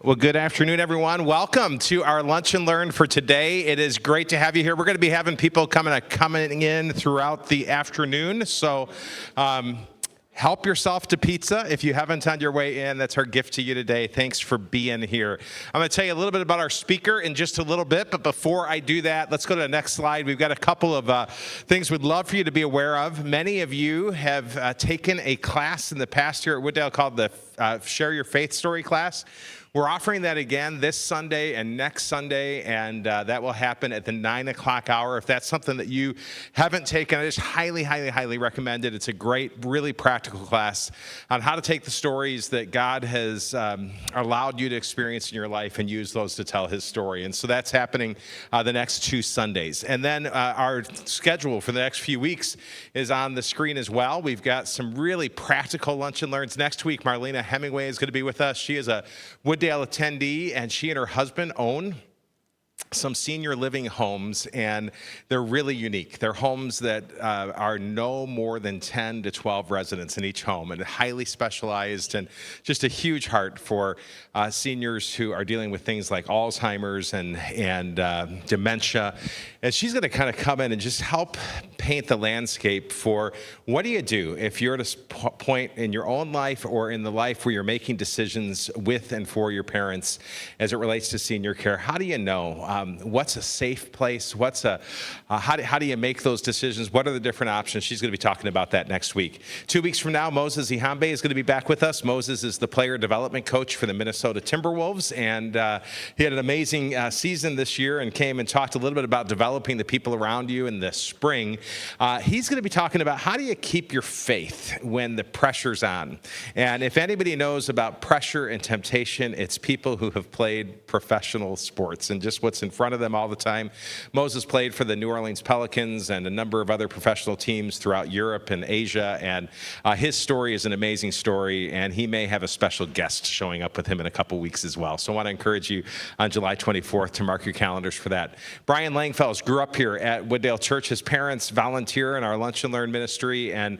Well, good afternoon, everyone. Welcome to our Lunch and Learn for today. It is great to have you here. We're going to be having people coming in throughout the afternoon. So help yourself to pizza if you haven't on your way in. That's our gift to you today. Thanks for being here. I'm going to tell you a little bit about our speaker in just a little bit. But before I do that, let's go to the next slide. We've got a couple of things we'd love for you to be aware of. Many of you have taken a class in the past here at Wooddale called the Share Your Faith Story class. We're offering that again this Sunday and next Sunday, and that will happen at the 9 o'clock hour. If that's something that you haven't taken, I just highly recommend it. It's a great, really practical class on how to take the stories that God has allowed you to experience in your life and use those to tell his story. And so that's happening the next 2 Sundays. And then our schedule for the next few weeks is on the screen as well. We've got some really practical lunch and learns. Next week, Marlena Hemingway is going to be with us. She is a Wooddale attendee, and she and her husband own some senior living homes, and they're really unique. They're homes that are no more than 10 to 12 residents in each home, and highly specialized, and just a huge heart for seniors who are dealing with things like Alzheimer's and dementia. And she's going to kind of come in and just help paint the landscape for what do you do if you're at a point in your own life or in the life where you're making decisions with and for your parents as it relates to senior care. How do you know? What's a safe place? How do you make those decisions? What are the different options? She's going to be talking about that next week. 2 weeks from now, Moses Ihambe is going to be back with us. Moses is the player development coach for the Minnesota Timberwolves, and he had an amazing season this year and came and talked a little bit about developing the people around you in the spring. He's going to be talking about how do you keep your faith when the pressure's on. And if anybody knows about pressure and temptation, it's people who have played professional sports and just what's in front of them all the time. Moses played for the New Orleans Pelicans and a number of other professional teams throughout Europe and Asia, and his story is an amazing story, and he may have a special guest showing up with him in a couple weeks as well. So I want to encourage you on July 24th to mark your calendars for that. Brian Langfells grew up here at Wooddale Church. His parents volunteer in our Lunch and Learn ministry, and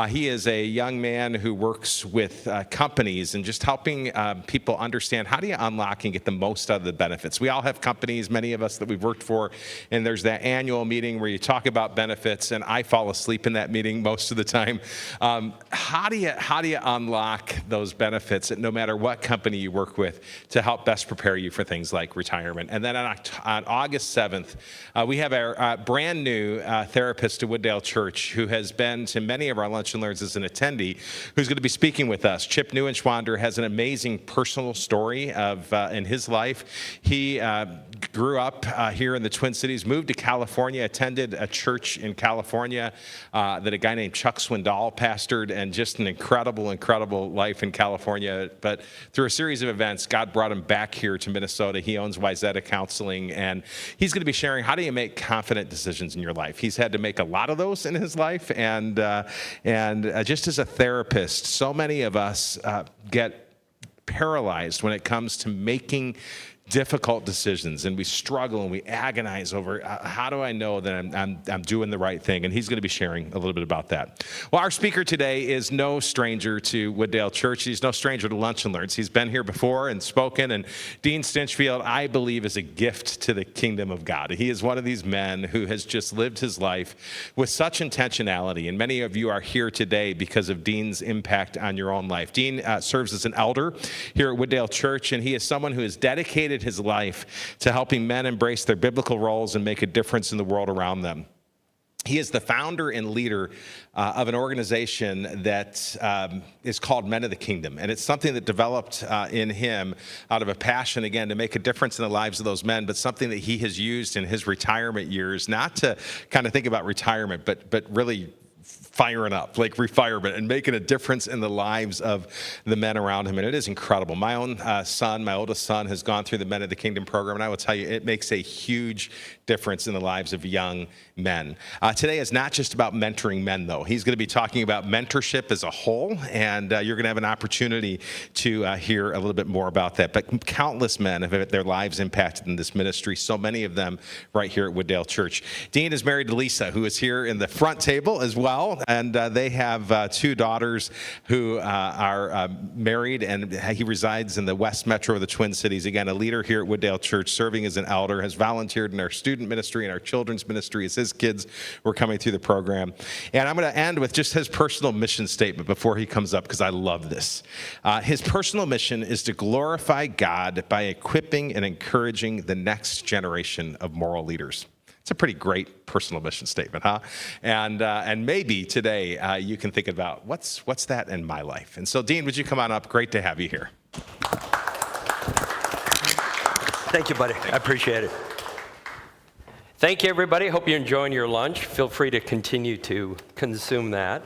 he is a young man who works with companies and just helping people understand how do you unlock and get the most out of the benefits. We all have companies, many of us that we've worked for, and there's that annual meeting where you talk about benefits, and I fall asleep in that meeting most of the time. How do you unlock those benefits, no matter what company you work with, to help best prepare you for things like retirement? And then on August 7th, we have our brand new therapist at Wooddale Church who has been to many of our Lunch and Learns as an attendee, who's going to be speaking with us. Chip Neuenschwander has an amazing personal story in his life. He grew up here in the Twin Cities, moved to California, attended a church in California that a guy named Chuck Swindoll pastored, and just an incredible life in California. But through a series of events, God brought him back here to Minnesota. He owns Wyzetta Counseling, and he's going to be sharing how do you make confident decisions in your life. He's had to make a lot of those in his life, and just as a therapist, so many of us get paralyzed when it comes to making difficult decisions, and we struggle and we agonize over how do I know that I'm doing the right thing, and he's going to be sharing a little bit about that. Well, our speaker today is no stranger to Wooddale Church. He's no stranger to Lunch and Learns. He's been here before and spoken, and Dean Stinchfield, I believe, is a gift to the kingdom of God. He is one of these men who has just lived his life with such intentionality, and many of you are here today because of Dean's impact on your own life. Dean serves as an elder here at Wooddale Church, and he is someone who has dedicated his life to helping men embrace their biblical roles and make a difference in the world around them. He is the founder and leader of an organization that is called Men of the Kingdom. And it's something that developed in him out of a passion, again, to make a difference in the lives of those men, but something that he has used in his retirement years, not to kind of think about retirement, but really firing up, like refirement, and making a difference in the lives of the men around him. And it is incredible. My own son, my oldest son, has gone through the Men of the Kingdom program, and I will tell you, it makes a huge difference in the lives of young men. Today is not just about mentoring men, though. He's going to be talking about mentorship as a whole, and you're going to have an opportunity to hear a little bit more about that. But countless men have had their lives impacted in this ministry, so many of them right here at Wooddale Church. Dean is married to Lisa, who is here in the front table as well, and they have 2 daughters who are married, and he resides in the West Metro of the Twin Cities. Again, a leader here at Wooddale Church, serving as an elder, has volunteered in our student ministry and our children's ministry as his kids were coming through the program. And I'm going to end with just his personal mission statement before he comes up, because I love this. His personal mission is to glorify God by equipping and encouraging the next generation of moral leaders. It's a pretty great personal mission statement, huh? And maybe today you can think about what's that in my life. And so, Dean, would you come on up? Great to have you here. Thank you, buddy. I appreciate it. Thank you, everybody. Hope you're enjoying your lunch. Feel free to continue to consume that.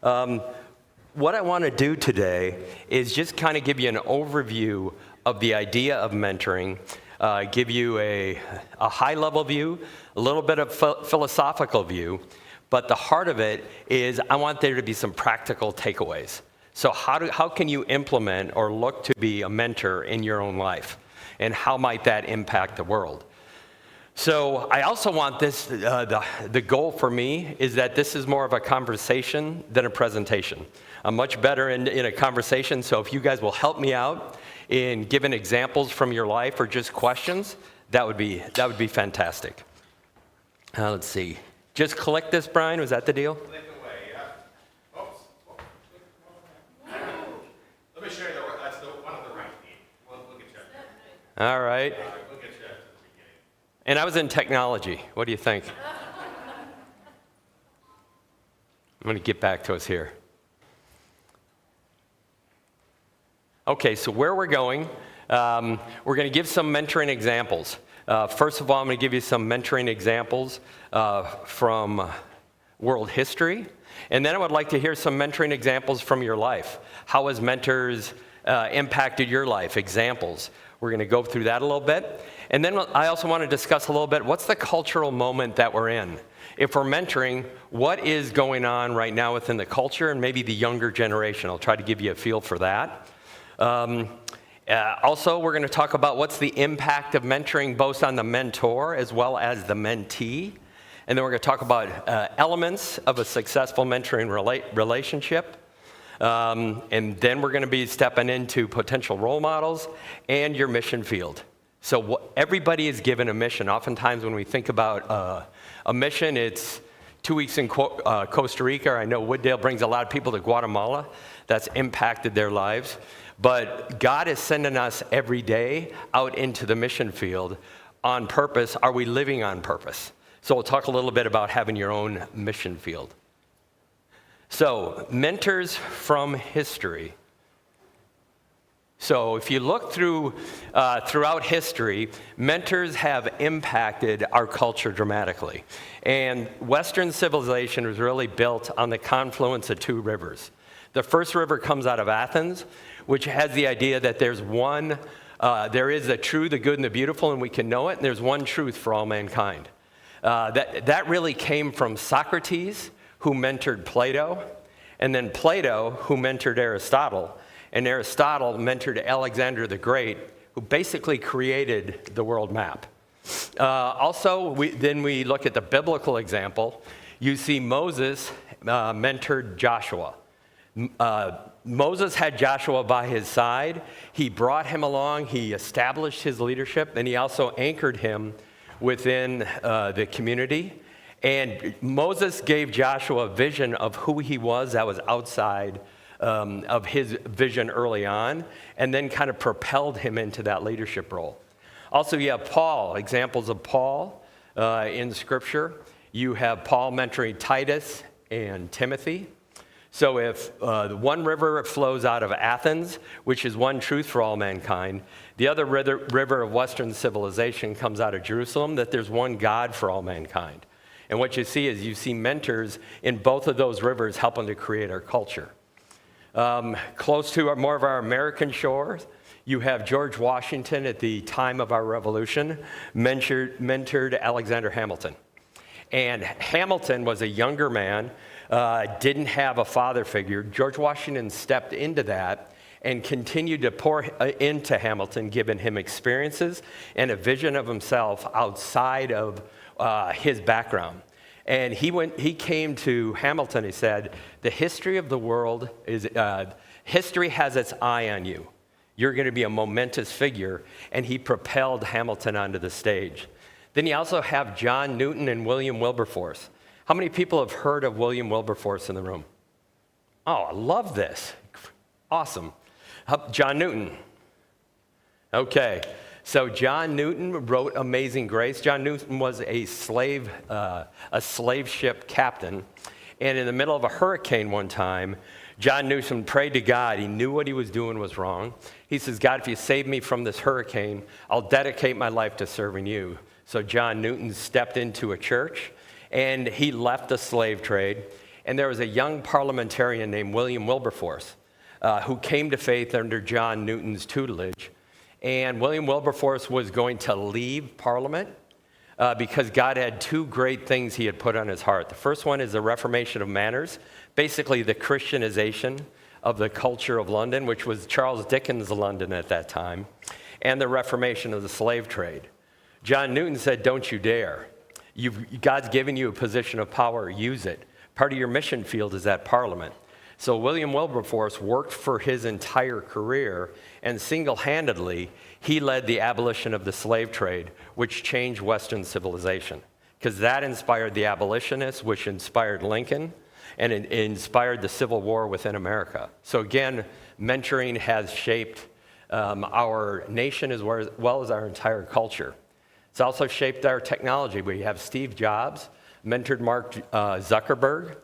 What I want to do today is just kind of give you an overview of the idea of mentoring, give you a high-level view, a little bit of philosophical view, but the heart of it is I want there to be some practical takeaways. So how can you implement or look to be a mentor in your own life? And how might that impact the world? So I also want this, the goal for me is that this is more of a conversation than a presentation. I'm much better in a conversation, so if you guys will help me out in giving examples from your life or just questions, that would be fantastic. Let's see. Just click this, Brian, was that the deal? Click away, yeah. Oops. Let me show you that's the one on the right. We'll get you. All right. We'll get you to the beginning. And I was in technology. What do you think? I'm going to get back to us here. Okay, so where we're going, we're going to give some mentoring examples. First of all, I'm going to give you some mentoring examples from world history. And then I would like to hear some mentoring examples from your life. How has mentors impacted your life? Examples. We're going to go through that a little bit. And then I also want to discuss a little bit, what's the cultural moment that we're in? If we're mentoring, what is going on right now within the culture and maybe the younger generation? I'll try to give you a feel for that. Also, we're going to talk about what's the impact of mentoring both on the mentor as well as the mentee. And then we're going to talk about elements of a successful mentoring relationship. And then we're going to be stepping into potential role models and your mission field. So everybody is given a mission. Oftentimes when we think about a mission, it's 2 weeks in Costa Rica. I know Wooddale brings a lot of people to Guatemala. That's impacted their lives. But God is sending us every day out into the mission field on purpose. Are we living on purpose? So we'll talk a little bit about having your own mission field. So, mentors from history. So if you look throughout history, mentors have impacted our culture dramatically. And Western civilization was really built on the confluence of 2 rivers. The first river comes out of Athens, which has the idea that there is the true, the good, and the beautiful, and we can know it, and there's one truth for all mankind. That really came from Socrates, who mentored Plato, and then Plato, who mentored Aristotle, and Aristotle mentored Alexander the Great, who basically created the world map. Then we look at the biblical example. You see Moses mentored Joshua. Moses had Joshua by his side. He brought him along. He established his leadership, and he also anchored him within the community. And Moses gave Joshua a vision of who he was that was outside of his vision early on, and then kind of propelled him into that leadership role. Also, you have Paul, examples of Paul in Scripture. You have Paul mentoring Titus and Timothy. So if the one river flows out of Athens, which is one truth for all mankind, the other river of Western civilization comes out of Jerusalem, that there's one God for all mankind. And what you see is you see mentors in both of those rivers helping to create our culture. Close to more of our American shores, You have George Washington at the time of our revolution mentored Alexander Hamilton. And Hamilton was a younger man, didn't have a father figure. George Washington stepped into that and continued to pour into Hamilton, giving him experiences and a vision of himself outside of his background. And he came to Hamilton, he said, the history of the world is, history has its eye on you. You're going to be a momentous figure. And he propelled Hamilton onto the stage. Then you also have John Newton and William Wilberforce. How many people have heard of William Wilberforce in the room? Oh, I love this. Awesome. John Newton. Okay. So John Newton wrote Amazing Grace. John Newton was a slave ship captain. And in the middle of a hurricane one time, John Newton prayed to God. He knew what he was doing was wrong. He says, God, if you save me from this hurricane, I'll dedicate my life to serving you. So John Newton stepped into a church, and he left the slave trade. And there was a young parliamentarian named William Wilberforce who came to faith under John Newton's tutelage. And William Wilberforce was going to leave Parliament because God had two great things he had put on his heart. The first one is the reformation of manners, basically the Christianization of the culture of London, which was Charles Dickens' London at that time, and the reformation of the slave trade. John Newton said, don't you dare. God's given you a position of power, use it. Part of your mission field is at Parliament. So William Wilberforce worked for his entire career, and single-handedly, he led the abolition of the slave trade, which changed Western civilization, because that inspired the abolitionists, which inspired Lincoln, and it inspired the Civil War within America. So again, mentoring has shaped our nation as well as our entire culture. It's also shaped our technology. We have Steve Jobs, mentored Mark Zuckerberg,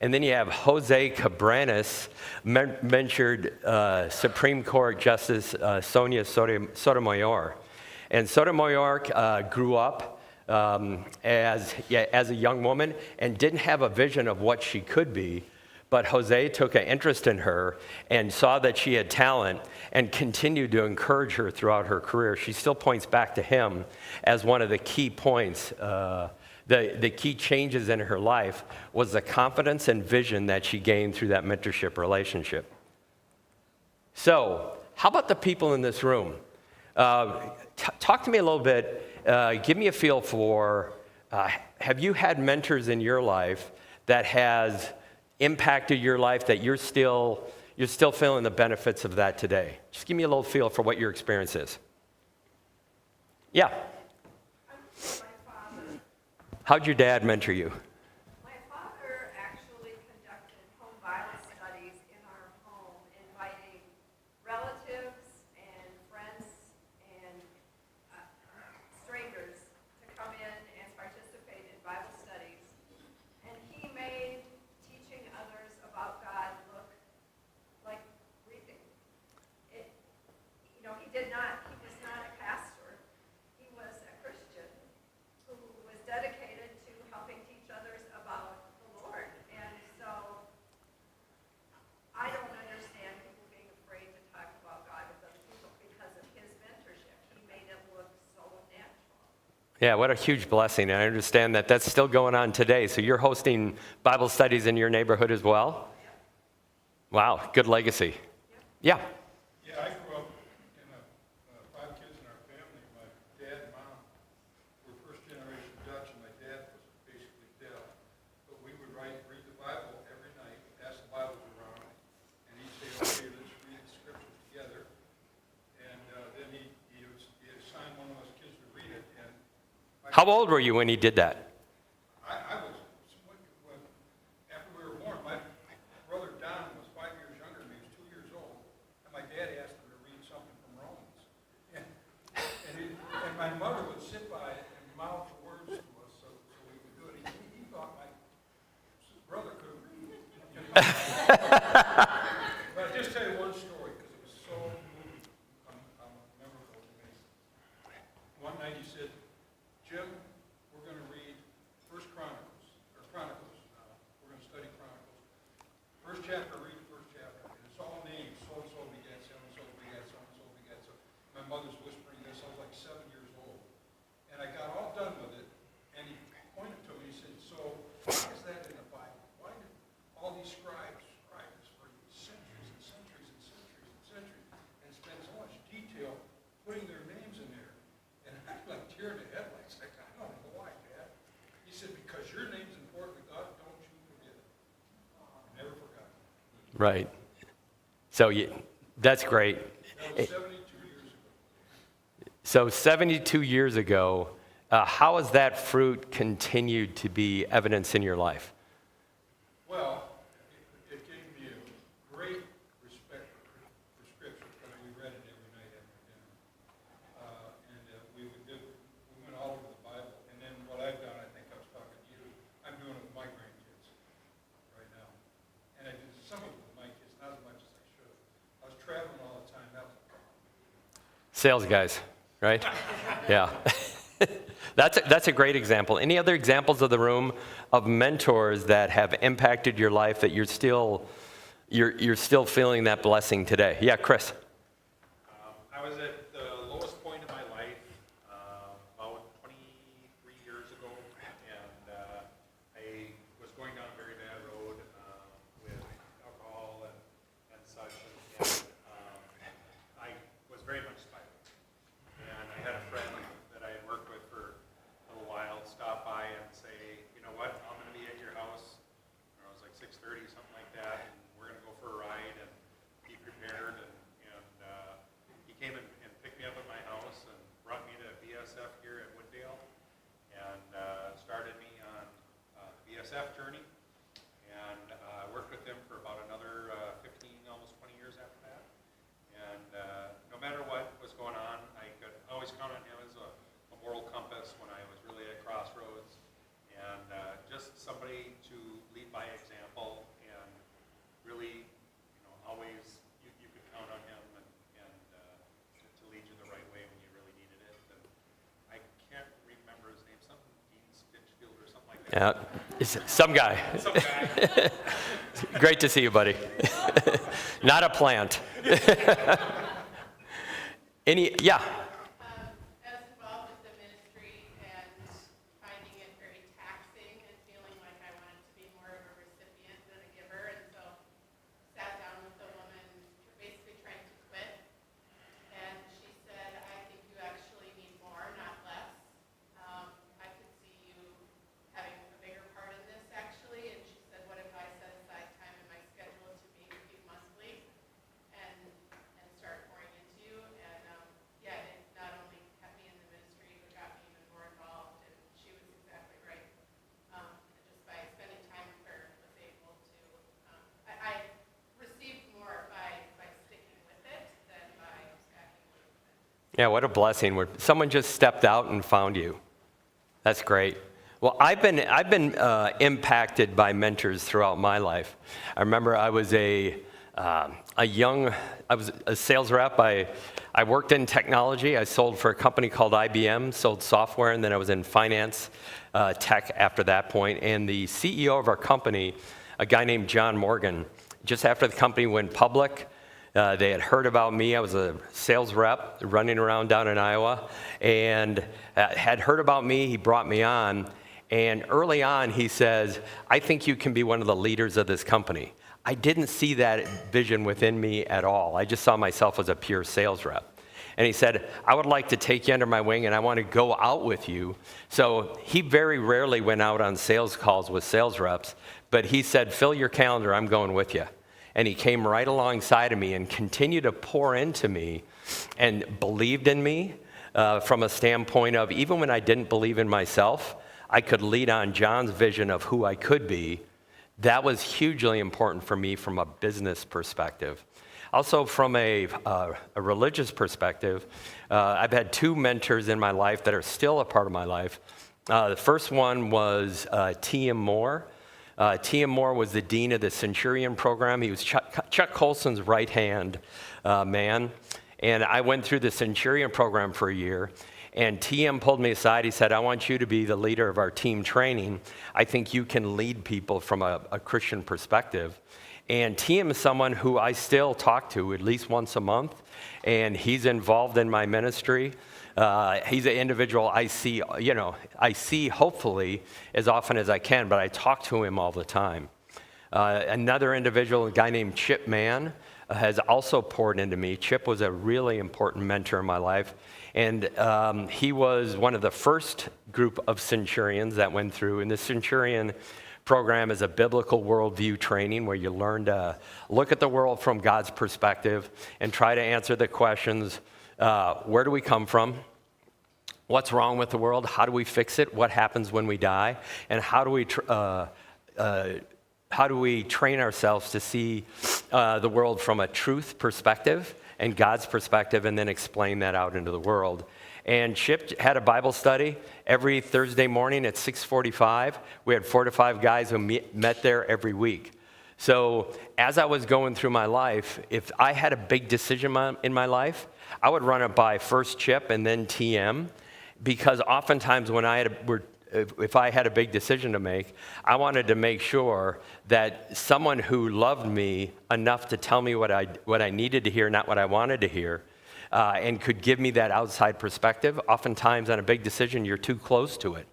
and then you have Jose Cabranes, mentored Supreme Court Justice Sonia Sotomayor. And Sotomayor grew up as a young woman and didn't have a vision of what she could be, but Jose took an interest in her and saw that she had talent and continued to encourage her throughout her career. She still points back to him as one of the key points. The key changes in her life was the confidence and vision that she gained through that mentorship relationship. So, how about the people in this room? Talk to me a little bit. Give me a feel for, have you had mentors in your life that has impacted your life that you're still feeling the benefits of that today? Just give me a little feel for what your experience is. Yeah. How'd your dad mentor you? My father actually conducted home Bible studies in our home, inviting relatives and friends and strangers to come in and participate in Bible studies. And he made teaching others about God look like reading. He was not a pastor. He was a Christian who was dedicated to helping teach others about the Lord. And so I don't understand people being afraid to talk about God with other people because of his mentorship. He made it look so natural. Yeah, what a huge blessing. And I understand that that's still going on today. So you're hosting Bible studies in your neighborhood as well? Wow, good legacy. Yeah. Yeah, I grew up in 5 kids in our family. My dad and mom were first generation Dutch, and my dad was basically deaf. But we would read the Bible every night, pass the Bibles around, and he'd say, okay, let's read the scriptures together. And then he assigned one of us kids to read it. And How old were you when he did that? I was, after we were born, my brother Don was 5 years younger than me. He was 2 years old. And my dad asked him to read something from Romans. And my mother would sit by and mouth the words to us so we could do it. He thought my brother couldn't read. But I'll just tell you one story because it was so moving, memorable to me. One night he said, Jim, we're going to read Right. So that's great. That was 72 years ago. So 72 years ago, how has that fruit continued to be evidence in your life? Well, it gave me a great respect for Scripture because we read it every night after dinner. We went all over the Bible. And then what I've done, I think I was talking to you, I'm doing it with my grandkids right now. And I did some of it with my kids, not as much as I should. I was traveling all the time. That was a problem. Sales guys, right? Yeah. That's a great example. Any other examples of the room of mentors that have impacted your life that you're still feeling that blessing today? Yeah, Chris. I was at the lowest point of my life about 23 years ago, and I was going down a very bad road with alcohol and such, and I was very much spiraling. And I had a friend that I had worked with for a little while stop by and say, you know what, I'm going to be at your house. It was like 6:30, something like that, and we're going to go for a ride and be prepared. And he came and picked me up at my house and brought me to BSF here at Wooddale and started me on the BSF journey. And I worked with him for about another 15, almost 20 years after that. And no matter what was going on, I could always count on him as a moral compass when I was really at crossroads. And just somebody to lead by example and really, always you could count on him and to lead you the right way when you really needed it. And I can't remember his name, something Dean Stinchfield or something like that. Yeah, some guy. Some guy. Great to see you, buddy. Not a plant. Yeah. I was involved with the ministry and finding it very taxing and feeling like I wanted to be more of a recipient than a giver, and so sat down with a woman basically trying to quit, and she said, I think you actually need more, not less. I could see you having a bigger part in this actually, and she said, what if I set aside time in my schedule to meet with you monthly and start pouring into you? And it not only kept me in the ministry, but got me even more involved, and she was exactly right. And just by spending time with her, was able to, I received more by sticking with it than by backing away from it. Yeah, what a blessing where someone just stepped out and found you. That's great. Well, I've been impacted by mentors throughout my life. I remember I was a sales rep. I worked in technology. I sold for a company called IBM, sold software, and then I was in finance tech after that point. And the CEO of our company, a guy named John Morgan, just after the company went public, they had heard about me. I was a sales rep running around down in Iowa, and had heard about me. He brought me on, and early on he says, I think you can be one of the leaders of this company. I didn't see that vision within me at all. I just saw myself as a pure sales rep. And he said, I would like to take you under my wing and I want to go out with you. So he very rarely went out on sales calls with sales reps, but he said, fill your calendar, I'm going with you. And he came right alongside of me and continued to pour into me and believed in me from a standpoint of even when I didn't believe in myself, I could lead on John's vision of who I could be. That was hugely important for me from a business perspective. Also from a religious perspective, I've had two mentors in my life that are still a part of my life. The first one was T.M. Moore. T.M. Moore was the dean of the Centurion program. He was Chuck Colson's right-hand man. And I went through the Centurion program for a year. And T.M. pulled me aside. He said, I want you to be the leader of our team training. I think you can lead people from a Christian perspective. And T.M. is someone who I still talk to at least once a month. And he's involved in my ministry. He's an individual I see hopefully as often as I can, but I talk to him all the time. Another individual, a guy named Chip Mann, has also poured into me. Chip was a really important mentor in my life. And he was one of the first group of centurions that went through. And the centurion program is a biblical worldview training where you learn to look at the world from God's perspective and try to answer the questions, where do we come from? What's wrong with the world? How do we fix it? What happens when we die? And how do we train ourselves to see the world from a truth perspective and God's perspective, and then explain that out into the world? And Chip had a Bible study every Thursday morning at 6:45. We had 4 to 5 guys who met there every week. So as I was going through my life, if I had a big decision in my life, I would run it by first Chip and then TM, because oftentimes when if I had a big decision to make, I wanted to make sure that someone who loved me enough to tell me what I needed to hear, not what I wanted to hear, and could give me that outside perspective. Oftentimes on a big decision, you're too close to it.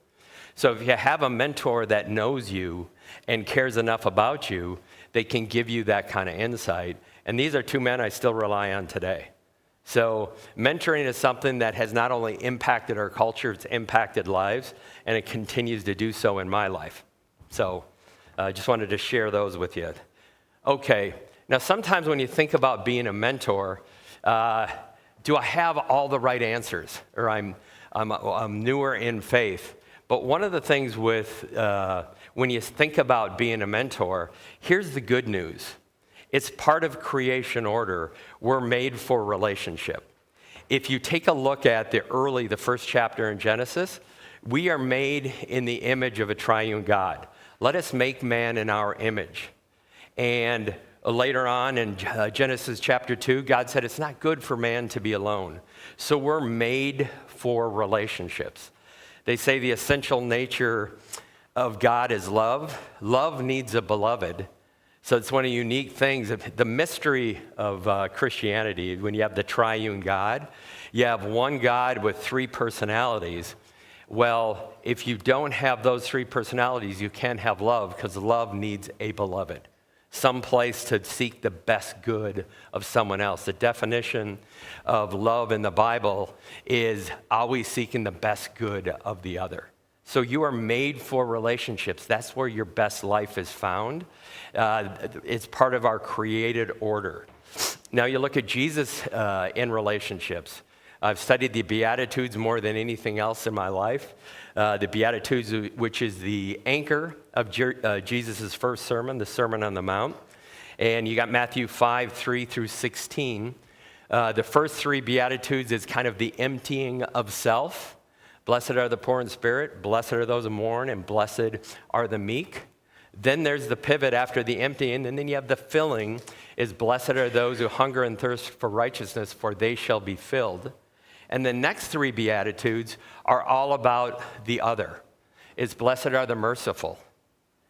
So if you have a mentor that knows you and cares enough about you, they can give you that kind of insight. And these are 2 men I still rely on today. So mentoring is something that has not only impacted our culture, it's impacted lives, and it continues to do so in my life. So I just wanted to share those with you. Okay, now sometimes when you think about being a mentor, do I have all the right answers? Or I'm newer in faith. But one of the things with when you think about being a mentor, here's the good news. It's part of creation order. We're made for relationship. If you take a look at the first chapter in Genesis, we are made in the image of a triune God. Let us make man in our image. And later on in Genesis chapter 2, God said it's not good for man to be alone. So we're made for relationships. They say the essential nature of God is love. Love needs a beloved. So it's one of the unique things, the mystery of Christianity, when you have the triune God, you have one God with 3 personalities. Well, if you don't have those 3 personalities, you can't have love, because love needs a beloved, some place to seek the best good of someone else. The definition of love in the Bible is always seeking the best good of the other. So you are made for relationships. That's where your best life is found. It's part of our created order. Now you look at Jesus in relationships. I've studied the Beatitudes more than anything else in my life. The Beatitudes, which is the anchor of Jesus' first sermon, the Sermon on the Mount. And you got Matthew 5:3 through 16. The first 3 Beatitudes is kind of the emptying of self. Blessed are the poor in spirit, blessed are those who mourn, and blessed are the meek. Then there's the pivot after the emptying, and then you have the filling, is blessed are those who hunger and thirst for righteousness, for they shall be filled. And the next 3 Beatitudes are all about the other. It's blessed are the merciful.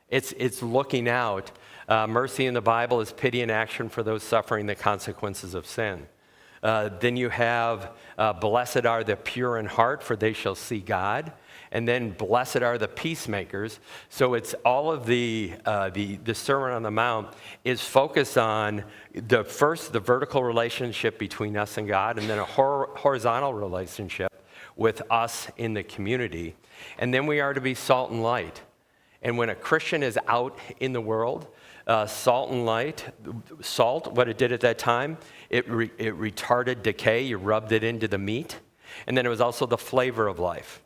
It's looking out. Mercy in the Bible is pity in action for those suffering the consequences of sin. Then you have blessed are the pure in heart, for they shall see God. And then blessed are the peacemakers. So it's all of the Sermon on the Mount is focused on the vertical relationship between us and God, and then a horizontal relationship with us in the community. And then we are to be salt and light. And when a Christian is out in the world, salt and light, salt, what it did at that time, it retarded decay. You rubbed it into the meat. And then it was also the flavor of life.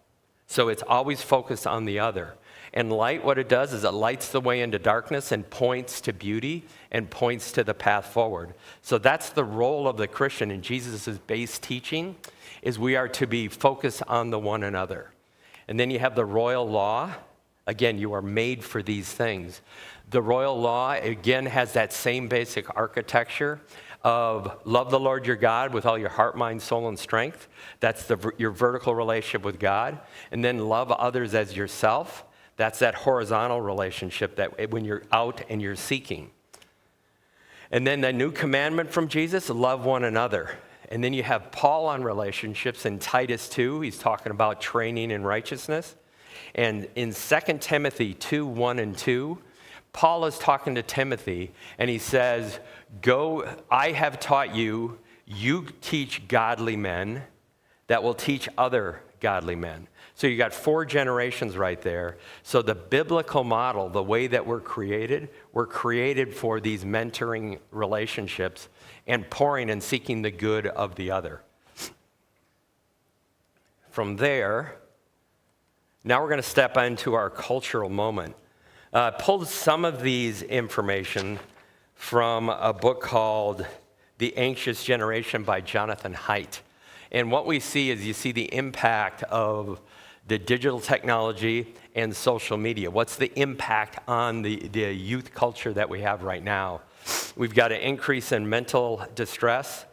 So it's always focused on the other. And light, what it does is it lights the way into darkness and points to beauty and points to the path forward. So that's the role of the Christian in Jesus' base teaching, is we are to be focused on the one another. And then you have the royal law. Again, you are made for these things. The royal law, again, has that same basic architecture of love the Lord your God with all your heart, mind, soul, and strength. That's your vertical relationship with God. And then love others as yourself. That's that horizontal relationship that when you're out and you're seeking. And then the new commandment from Jesus, love one another. And then you have Paul on relationships in Titus 2. He's talking about training in righteousness. And in 2 Timothy 2:1 and 2, Paul is talking to Timothy, and he says, "Go, I have taught you, you teach godly men that will teach other godly men." So you got 4 generations right there. So the biblical model, the way that we're created for these mentoring relationships and pouring and seeking the good of the other. From there, now we're going to step into our cultural moment. Pulled some of these information from a book called The Anxious Generation by Jonathan Haidt. And what we see is you see the impact of the digital technology and social media. What's the impact on the youth culture that we have right now? We've got an increase in mental distress,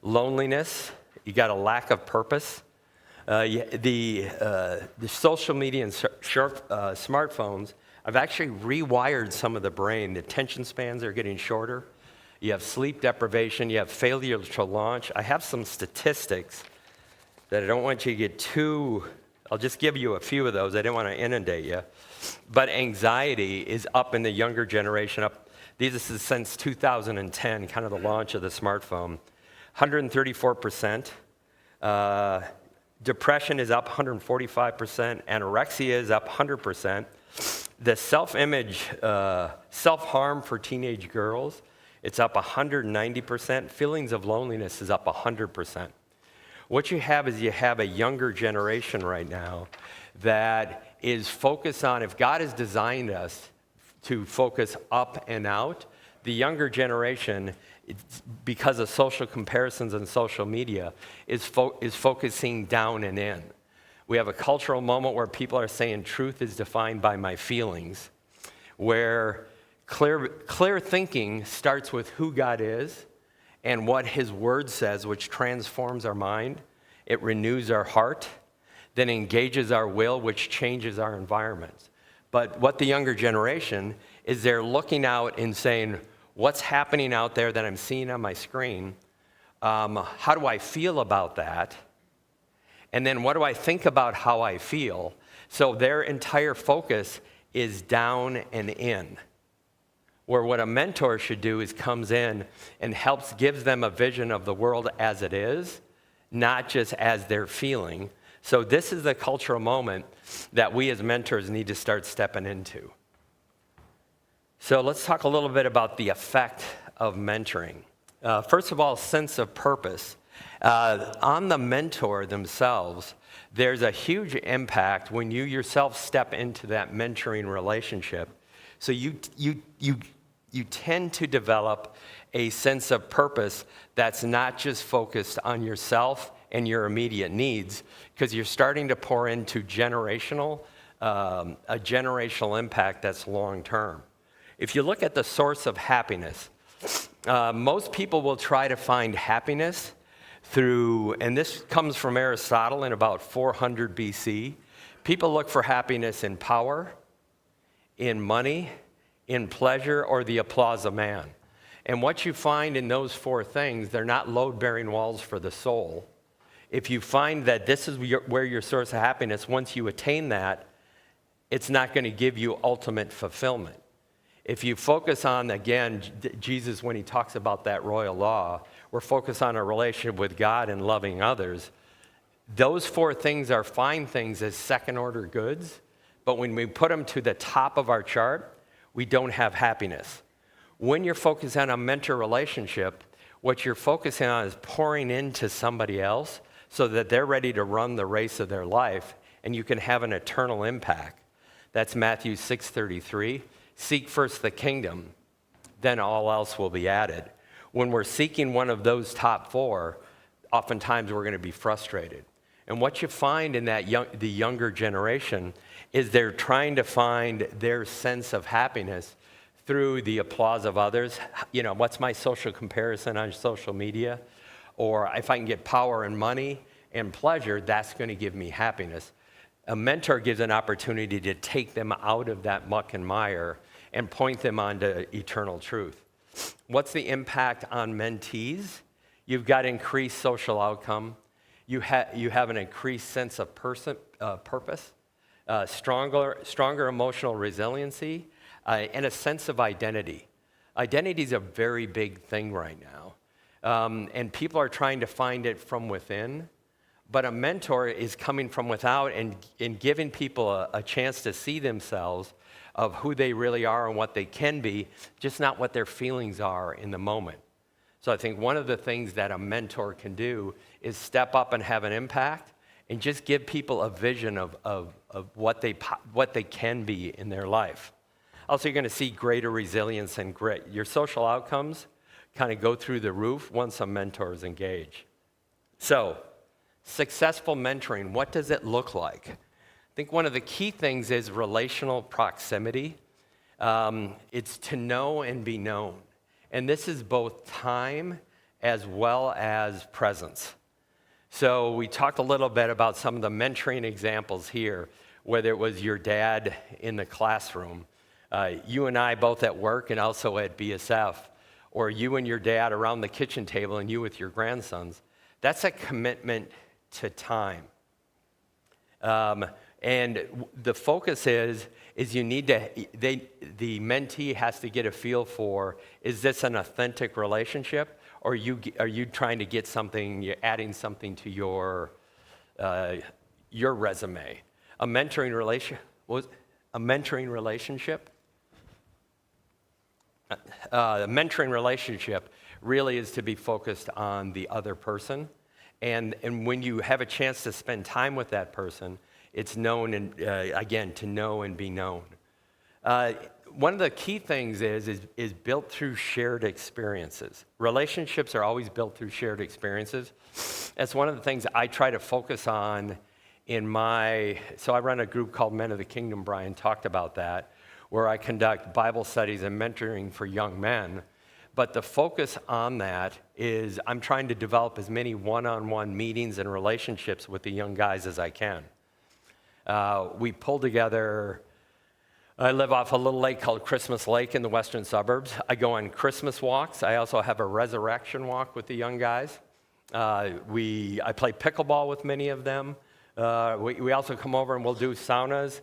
loneliness, you got a lack of purpose. The social media and smartphones have actually rewired some of the brain. The attention spans are getting shorter. You have sleep deprivation. You have failure to launch. I have some statistics that I don't want you to get too, I'll just give you a few of those. I didn't want to inundate you. But anxiety is up in the younger generation. This is since 2010, kind of the launch of the smartphone. 134%. Depression is up 145%. Anorexia is up 100%. The self-image, self-harm for teenage girls, it's up 190%. Feelings of loneliness is up 100%. What you have is you have a younger generation right now that is focused on, if God has designed us to focus up and out, the younger generation, because of social comparisons and social media, is focusing down and in. We have a cultural moment where people are saying truth is defined by my feelings, where clear thinking starts with who God is and what his word says, which transforms our mind. It renews our heart, then engages our will, which changes our environments. But what the younger generation is, they're looking out and saying, what's happening out there that I'm seeing on my screen? How do I feel about that? And then what do I think about how I feel? So their entire focus is down and in. Where what a mentor should do is comes in and gives them a vision of the world as it is, not just as they're feeling. So this is the cultural moment that we as mentors need to start stepping into. So let's talk a little bit about the effect of mentoring. First of all, sense of purpose. On the mentor themselves, there's a huge impact when you yourself step into that mentoring relationship. So you tend to develop a sense of purpose that's not just focused on yourself and your immediate needs, because you're starting to pour into a generational impact that's long term. If you look at the source of happiness, most people will try to find happiness through, and this comes from Aristotle in about 400 BC. People look for happiness in power, in money, in pleasure, or the applause of man. And what you find in those 4 things, they're not load-bearing walls for the soul. If you find that this is where your source of happiness, once you attain that, it's not going to give you ultimate fulfillment. If you focus on, again, Jesus, when he talks about that royal law, we're focused on a relationship with God and loving others. Those 4 things are fine things as second-order goods, but when we put them to the top of our chart, we don't have happiness. When you're focused on a mentor relationship, what you're focusing on is pouring into somebody else so that they're ready to run the race of their life, and you can have an eternal impact. That's Matthew 6:33. Seek first the kingdom, then all else will be added. When we're seeking one of those top 4, oftentimes we're going to be frustrated. And what you find in that the younger generation is they're trying to find their sense of happiness through the applause of others. You know, what's my social comparison on social media? Or if I can get power and money and pleasure, that's going to give me happiness. A mentor gives an opportunity to take them out of that muck and mire and point them onto eternal truth. What's the impact on mentees? You've got increased social outcome. You have an increased sense of purpose, stronger emotional resiliency, and a sense of identity. Identity is a very big thing right now. And people are trying to find it from within. But a mentor is coming from without and giving people a chance to see themselves of who they really are and what they can be, just not what their feelings are in the moment. So I think one of the things that a mentor can do is step up and have an impact and just give people a vision of what they can be in their life. Also, you're going to see greater resilience and grit. Your social outcomes kind of go through the roof once a mentor is engaged. So, successful mentoring, what does it look like? I think one of the key things is relational proximity. It's to know and be known. And this is both time as well as presence. So we talked a little bit about some of the mentoring examples here, whether it was your dad in the classroom, you and I both at work and also at BSF, or you and your dad around the kitchen table and you with your grandsons. That's a commitment to time. And the focus is you need to, the mentee has to get a feel for, is this an authentic relationship, or are you trying to get something, you're adding something to your resume? A mentoring relationship really is to be focused on the other person. And when you have a chance to spend time with that person, it's known and, again, to know and be known. One of the key things is built through shared experiences. Relationships are always built through shared experiences. That's one of the things I try to focus on so I run a group called Men of the Kingdom, Brian talked about that, where I conduct Bible studies and mentoring for young men. But the focus on that is I'm trying to develop as many one-on-one meetings and relationships with the young guys as I can. We pull together, I live off a little lake called Christmas Lake in the western suburbs. I go on Christmas walks. I also have a resurrection walk with the young guys. I play pickleball with many of them. We also come over and we'll do saunas.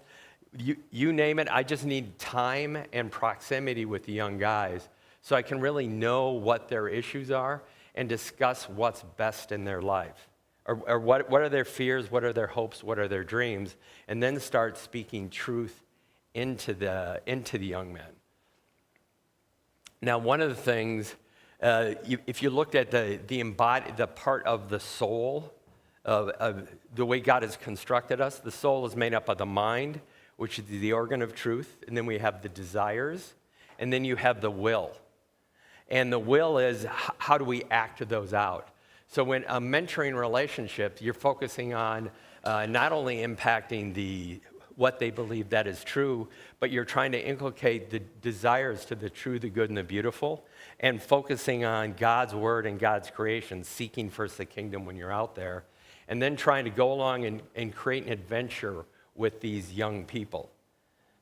You name it, I just need time and proximity with the young guys so I can really know what their issues are and discuss what's best in their life. Or what are their fears, what are their hopes, what are their dreams, and then start speaking truth into the young men. Now, one of the things, if you looked at the part of the soul, of the way God has constructed us, the soul is made up of the mind, which is the organ of truth, and then we have the desires, and then you have the will. And the will is how do we act those out? So when a mentoring relationship, you're focusing on not only impacting what they believe that is true, but you're trying to inculcate the desires to the true, the good, and the beautiful, and focusing on God's word and God's creation, seeking first the kingdom when you're out there, and then trying to go along and create an adventure with these young people.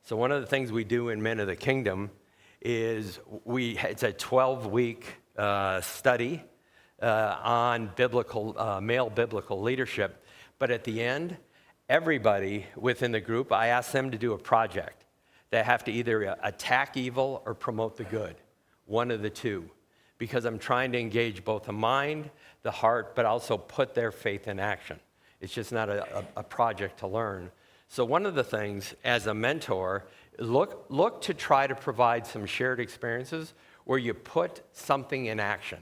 So one of the things we do in Men of the Kingdom is it's a 12-week study on male biblical leadership. But at the end, everybody within the group, I ask them to do a project. They have to either attack evil or promote the good, one of the two, because I'm trying to engage both the mind, the heart, but also put their faith in action. It's just not a project to learn. So one of the things as a mentor, look to try to provide some shared experiences where you put something in action.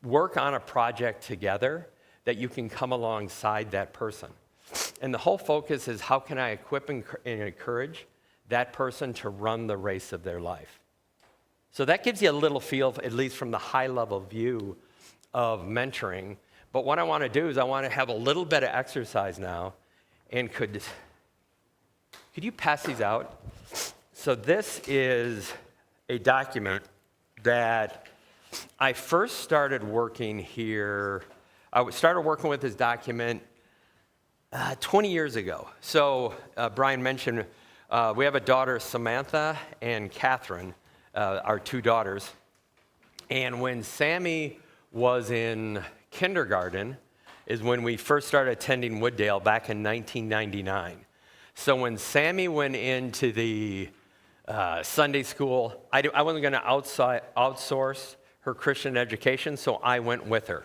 Work on a project together that you can come alongside that person. And the whole focus is how can I equip and encourage that person to run the race of their life. So that gives you a little feel, at least from the high level view of mentoring. But what I want to do is I want to have a little bit of exercise now. And could you pass these out? So this is a document that I first started working here. I started working with this document 20 years ago. So Brian mentioned we have a daughter, Samantha, and Catherine, our two daughters. And when Sammy was in kindergarten is when we first started attending Wooddale back in 1999. So when Sammy went into the Sunday school, I wasn't going to outsource her Christian education, so I went with her.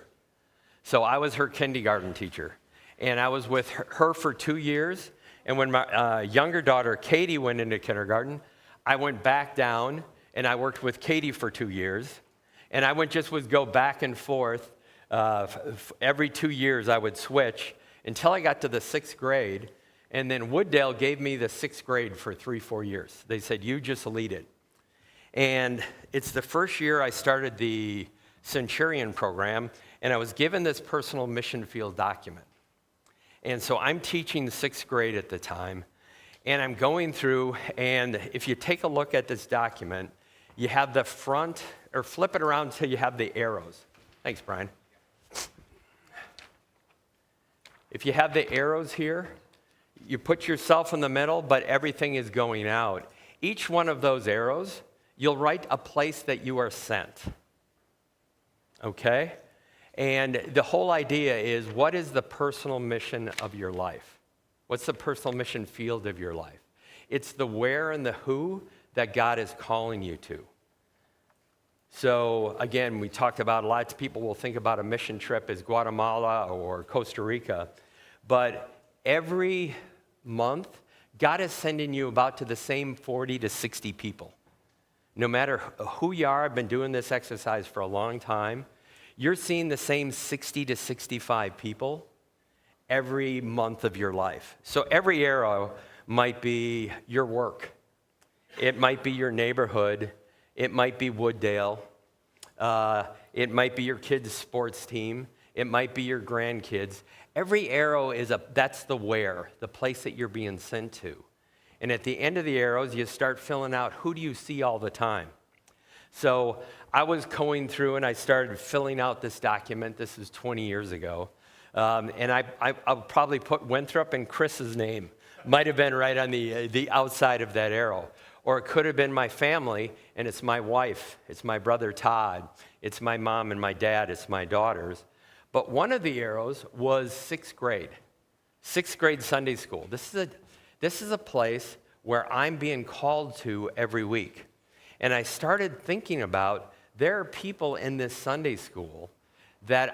So I was her kindergarten teacher. And I was with her for 2 years. And when my younger daughter, Katie, went into kindergarten, I went back down and I worked with Katie for 2 years. And I would go back and forth. Every 2 years I would switch until I got to the 6th grade. And then Wooddale gave me the 6th grade for 3-4 years. They said, you just lead it. And it's the first year I started the Centurion program, and I was given this personal mission field document. And so I'm teaching the 6th grade at the time, and I'm going through, and if you take a look at this document, you have the front, or flip it around until you have the arrows. Thanks, Brian. If you have the arrows here, you put yourself in the middle, but everything is going out. Each one of those arrows, you'll write a place that you are sent. Okay? And the whole idea is, what is the personal mission of your life? What's the personal mission field of your life? It's the where and the who that God is calling you to. So again, we talked about, a lot of people will think about a mission trip as Guatemala or Costa Rica, but every month, God is sending you about to the same 40 to 60 people. No matter who you are, I've been doing this exercise for a long time. You're seeing the same 60 to 65 people every month of your life. So every arrow might be your work. It might be your neighborhood. It might be Wooddale. It might be your kids' sports team. It might be your grandkids. Every arrow that's the where, the place that you're being sent to. And at the end of the arrows, you start filling out, who do you see all the time? So I was going through and I started filling out this document. This is 20 years ago. And I'll probably put Winthrop and Chris's name. Might have been right on the outside of that arrow. Or it could have been my family, and it's my wife, it's my brother Todd, it's my mom and my dad, it's my daughters. But one of the arrows was 6th grade. 6th grade Sunday school. This is a place where I'm being called to every week. And I started thinking about, there are people in this Sunday school that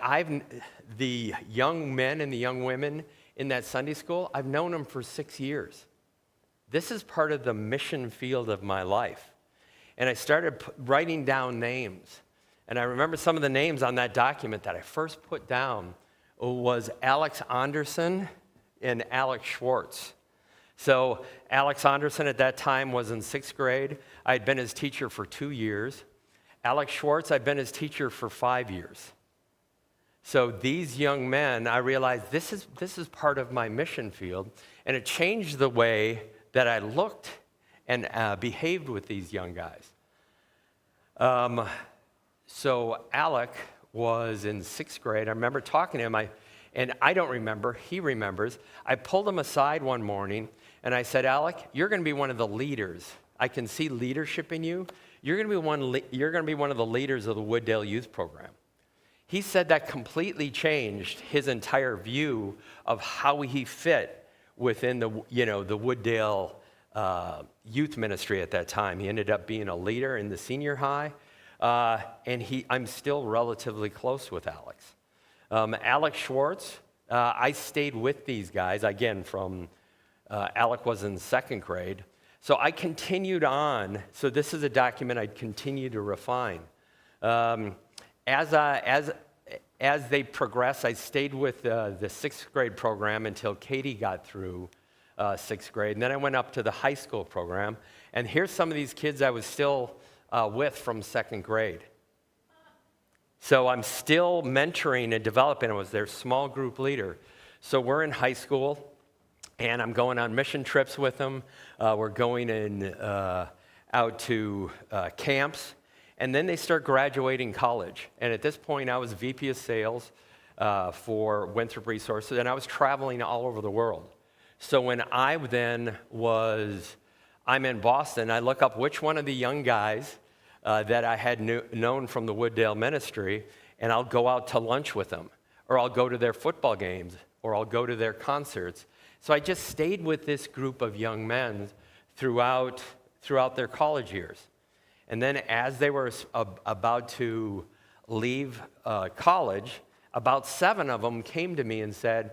the young men and the young women in that Sunday school, I've known them for 6 years. This is part of the mission field of my life. And I started writing down names. And I remember some of the names on that document that I first put down was Alex Anderson and Alex Schwartz. So Alex Anderson at that time was in 6th grade. I had been his teacher for 2 years. Alex Schwartz, I'd been his teacher for 5 years. So these young men, I realized this is part of my mission field, and it changed the way that I looked and behaved with these young guys. So Alec was in 6th grade. I remember talking to him, and I don't remember, he remembers. I pulled him aside one morning, and I said, Alec, you're going to be one of the leaders. I can see leadership in you. You're going to be one of the leaders of the Wooddale Youth Program. He said that completely changed his entire view of how he fit within the Wooddale youth ministry at that time. He ended up being a leader in the senior high, and I'm still relatively close with Alex. Alex Schwartz, I stayed with these guys, again, Alec was in 2nd grade. So I continued on. So this is a document I'd continue to refine. As they progressed, I stayed with the 6th grade program until Katie got through 6th grade. And then I went up to the high school program. And here's some of these kids I was still with from 2nd grade. So I'm still mentoring and developing. I was their small group leader. So we're in high school, and I'm going on mission trips with them. We're going out to camps. And then they start graduating college. And at this point, I was VP of sales for Winthrop Resources, and I was traveling all over the world. So when I'm in Boston, I look up which one of the young guys that I had known from the Wooddale ministry, and I'll go out to lunch with them, or I'll go to their football games, or I'll go to their concerts. So I just stayed with this group of young men throughout their college years. And then as they were about to leave college, about 7 of them came to me and said,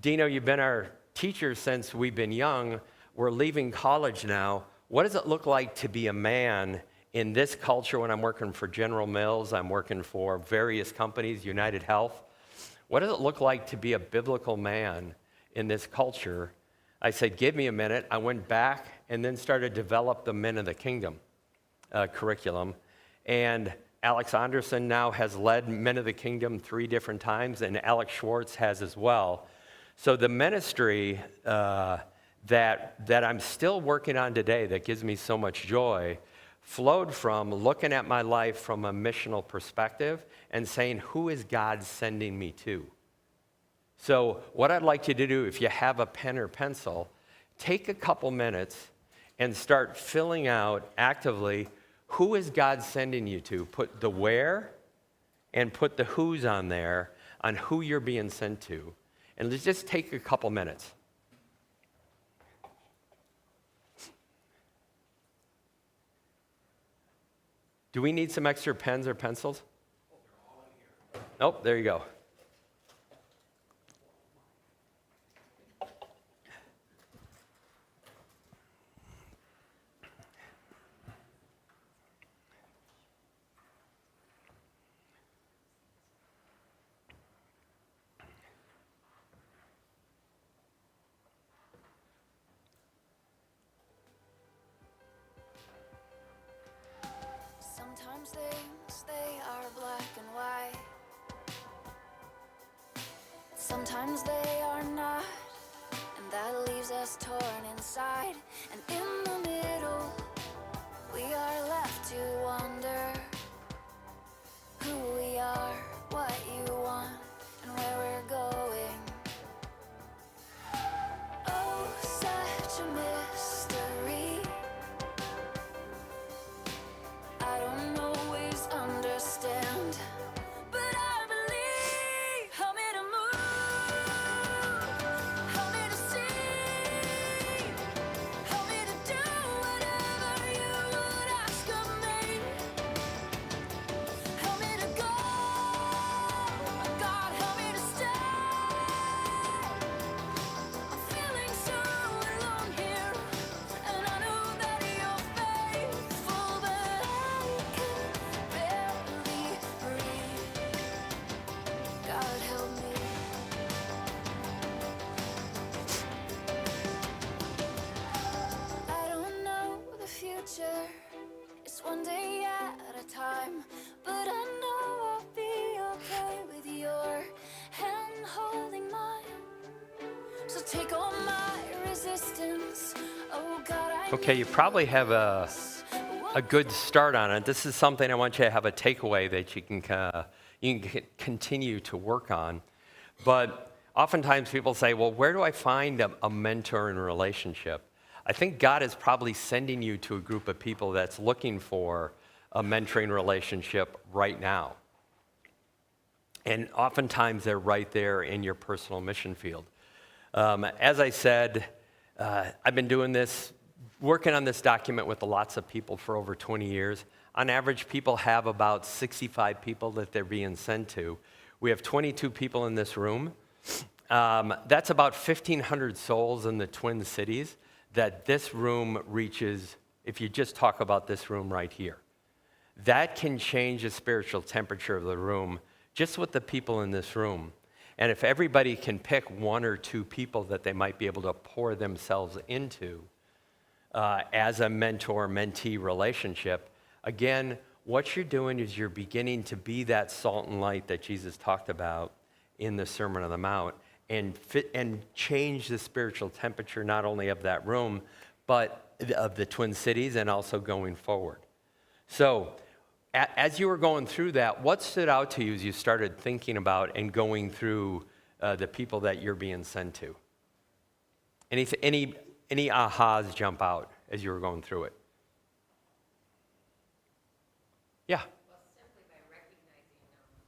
Dino, you've been our teacher since we've been young. We're leaving college now. What does it look like to be a man in this culture when I'm working for General Mills, I'm working for various companies, United Health? What does it look like to be a biblical man in this culture? I said, give me a minute. I went back and then started to develop the Men of the Kingdom curriculum. And Alex Anderson now has led Men of the Kingdom 3 different times, and Alex Schwartz has as well. So the ministry that I'm still working on today that gives me so much joy flowed from looking at my life from a missional perspective and saying, who is God sending me to? So what I'd like you to do, if you have a pen or pencil, take a couple minutes and start filling out actively, who is God sending you to? Put the where and put the who's on there on who you're being sent to. And let's just take a couple minutes. Do we need some extra pens or pencils? Nope, there you go. Sometimes things, they are black and white. Sometimes they are not, and that leaves us torn inside. And in the middle, we are left to wonder who we are, what you want, and where we're going. Oh, such a mystery. I don't always understand, but I believe. Help me to move, help me to see, help me to do whatever you would ask of me. Help me to go, God, help me to stay. I'm feeling so alone here, and I know that you're faithful, but I can barely breathe. God, help me. I don't know the future, it's one day at a time, but I know I'll be okay with your hand holding mine. So take all my resistance, oh God, I Okay, you probably have a good start on it. This is something I want you to have a takeaway that you can continue to work on. But oftentimes people say, well, where do I find a mentor in a relationship? I think God is probably sending you to a group of people that's looking for a mentoring relationship right now. And oftentimes they're right there in your personal mission field. As I said, I've been doing this, working on this document with lots of people for over 20 years. On average, people have about 65 people that they're being sent to. We have 22 people in this room. That's about 1,500 souls in the Twin Cities that this room reaches, if you just talk about this room right here. That can change the spiritual temperature of the room just with the people in this room. And if everybody can pick 1 or 2 people that they might be able to pour themselves into as a mentor-mentee relationship, again, what you're doing is you're beginning to be that salt and light that Jesus talked about in the Sermon on the Mount and change the spiritual temperature not only of that room, but of the Twin Cities and also going forward. So as you were going through that, what stood out to you as you started thinking about and going through the people that you're being sent to? Any ahas jump out as you were going through it? Yeah. Well, simply by recognizing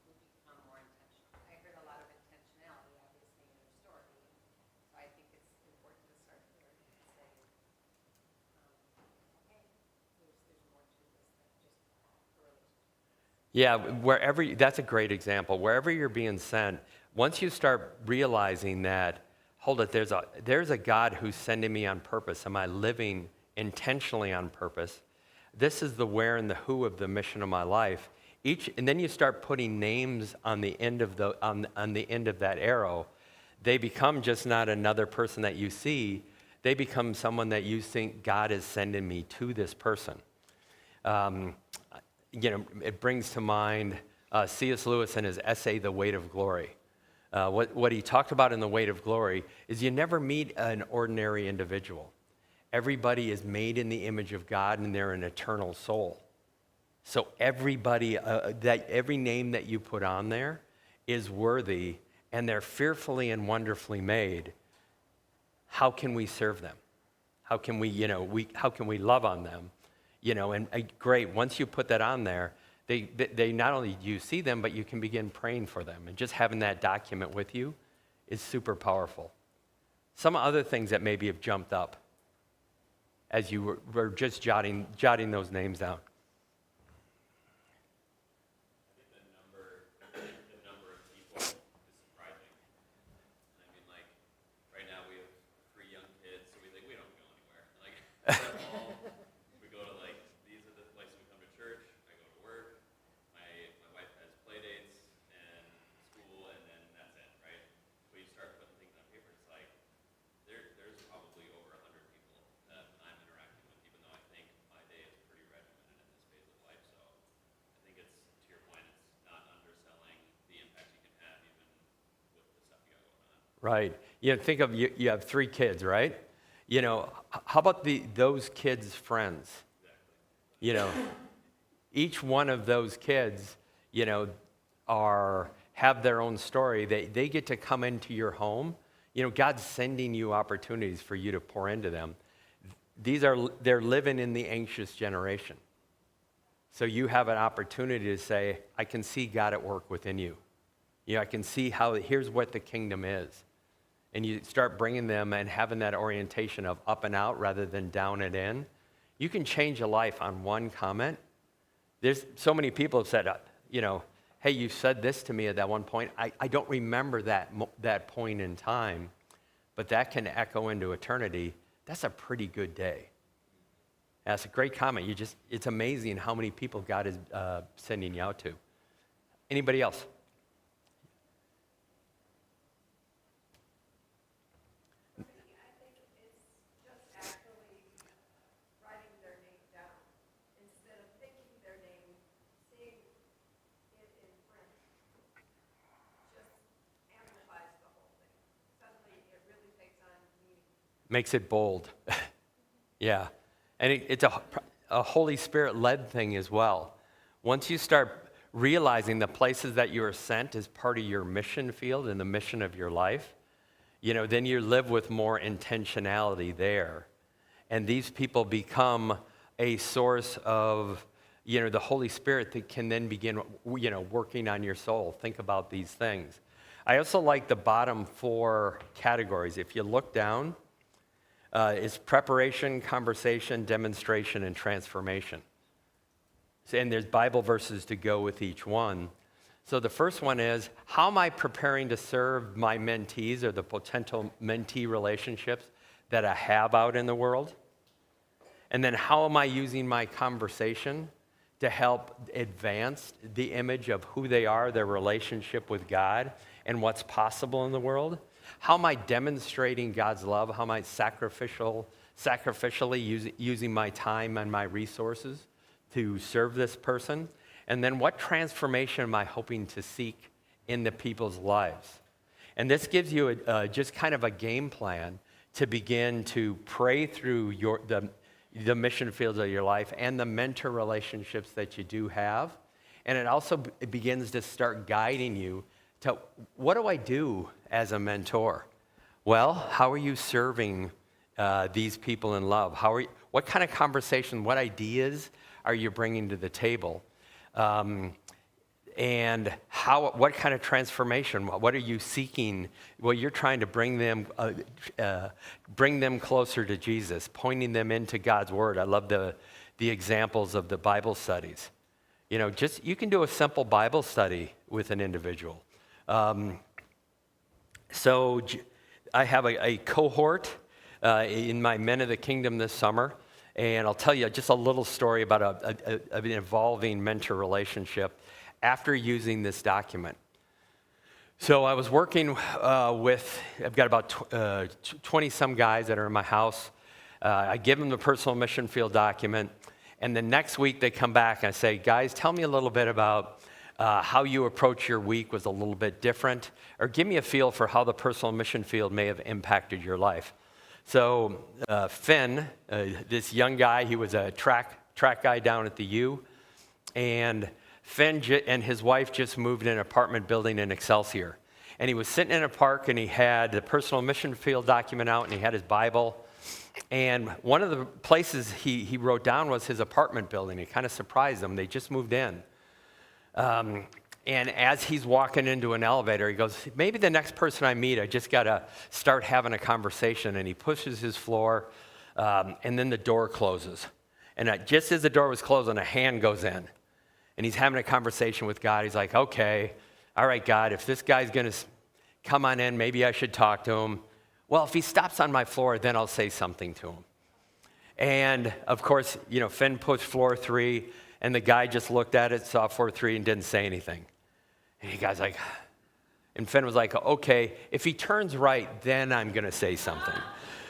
we become more intentional. I heard a lot of intentionality, obviously, in your story. So I think it's important to start there and say, okay, there's more to this than just a relationship. Yeah, that's a great example. Wherever you're being sent, once you start realizing that, hold it, there's a God who's sending me on purpose. Am I living intentionally on purpose? This is the where and the who of the mission of my life. And then you start putting names on the end of on the end of that arrow. They become just not another person that you see. They become someone that you think God is sending me to this person. It brings to mind C.S. Lewis in his essay, The Weight of Glory. What he talked about in The Weight of Glory is you never meet an ordinary individual. Everybody is made in the image of God, and they're an eternal soul. So everybody, every name that you put on there is worthy, and they're fearfully and wonderfully made. How can we serve them? How can we love on them? Great, once you put that on there, they not only do you see them, but you can begin praying for them. And just having that document with you is super powerful. Some other things that maybe have jumped up as you were just jotting those names down. The number of people is surprising. I mean, like, right now we have 3 young kids, so we don't go anywhere. Like, we go to, like, these are the places we come to church, I go to work, my wife has play dates and school, and then that's it, right? When you start putting things on paper, it's like, there's probably over 100 people that I'm interacting with, even though I think my day is pretty regimented in this phase of life. So I think it's, to your point, it's not underselling the impact you can have even with the stuff you got going on. Right. Think of you have 3 kids, right? How about those kids' friends? Exactly. Each one of those kids, have their own story. They get to come into your home. God's sending you opportunities for you to pour into them. They're living in the anxious generation. So you have an opportunity to say, I can see God at work within you. I can see here's what the kingdom is. And you start bringing them and having that orientation of up and out rather than down and in. You can change a life on one comment. There's so many people have said, hey, you said this to me at that one point. I don't remember that point in time, but that can echo into eternity. That's a pretty good day. That's a great comment. It's amazing how many people God is sending you out to. Anybody else? I think it's just actually writing their name down instead of thinking their name, seeing it in print. Just amplifies the whole thing. Suddenly, it really takes on meaning. Makes it bold. Yeah. And it's a Holy Spirit-led thing as well. Once you start realizing the places that you are sent as part of your mission field and the mission of your life, then you live with more intentionality there. And these people become a source of, the Holy Spirit that can then begin, working on your soul. Think about these things. I also like the bottom 4 categories. If you look down, it's preparation, conversation, demonstration, and transformation. And there's Bible verses to go with each one. So the first one is, how am I preparing to serve my mentees or the potential mentee relationships that I have out in the world? And then how am I using my conversation to help advance the image of who they are, their relationship with God, and what's possible in the world? How am I demonstrating God's love? How am I sacrificially using my time and my resources to serve this person? And then what transformation am I hoping to seek in the people's lives? And this gives you just kind of a game plan to begin to pray through the mission fields of your life and the mentor relationships that you do have. And it also begins to start guiding you to, what do I do as a mentor? Well, how are you serving these people in love? What kind of conversation, what ideas are you bringing to the table? And what kind of transformation? What are you seeking? Well, you're trying to bring them closer to Jesus, pointing them into God's Word. I love the examples of the Bible studies. You can do a simple Bible study with an individual. So I have a cohort in my Men of the Kingdom this summer, and I'll tell you just a little story about an evolving mentor relationship after using this document. So I was working I've got about 20-some guys that are in my house. I give them the personal mission field document, and the next week they come back and I say, guys, tell me a little bit about how you approach your week was a little bit different, or give me a feel for how the personal mission field may have impacted your life. So Finn, this young guy, he was a track guy down at the U, and Finn and his wife just moved in an apartment building in Excelsior. And he was sitting in a park, and he had the personal mission field document out, and he had his Bible. And one of the places he wrote down was his apartment building. It kind of surprised him. They just moved in. And as he's walking into an elevator, he goes, maybe the next person I meet, I just got to start having a conversation. And he pushes his floor, and then the door closes. And just as the door was closing, a hand goes in. And he's having a conversation with God. He's like, okay, all right, God, if this guy's going to come on in, maybe I should talk to him. Well, if he stops on my floor, then I'll say something to him. And, of course, Finn pushed floor 3, and the guy just looked at it, saw floor 3, and didn't say anything. And the guy's like, and Finn was like, okay, if he turns right, then I'm going to say something.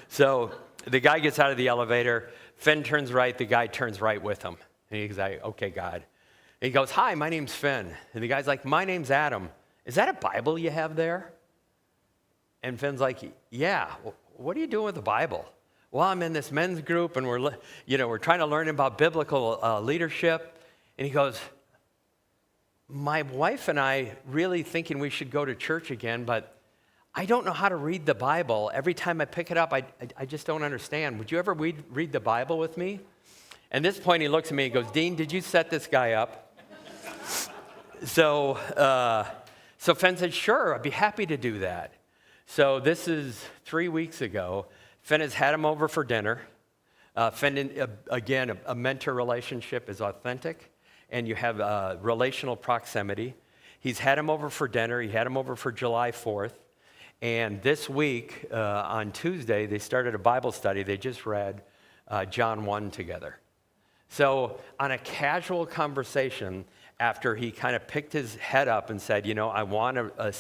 So the guy gets out of the elevator. Finn turns right. The guy turns right with him. And he's like, okay, God. And he goes, hi, my name's Finn. And the guy's like, my name's Adam. Is that a Bible you have there? And Finn's like, yeah. What are you doing with the Bible? Well, I'm in this men's group, and we're trying to learn about biblical leadership. And he goes, my wife and I really thinking we should go to church again, but I don't know how to read the Bible. Every time I pick it up, I just don't understand. Would you ever read the Bible with me? And at this point, he looks at me and goes, Dean, did you set this guy up? So Finn said, sure, I'd be happy to do that. So this is 3 weeks ago. Finn has had him over for dinner. Finn, again, a mentor relationship is authentic, and you have relational proximity. He's had him over for dinner. He had him over for July 4th. And this week, on Tuesday, they started a Bible study. They just read John 1 together. So on a casual conversation, after he kind of picked his head up and said, I want to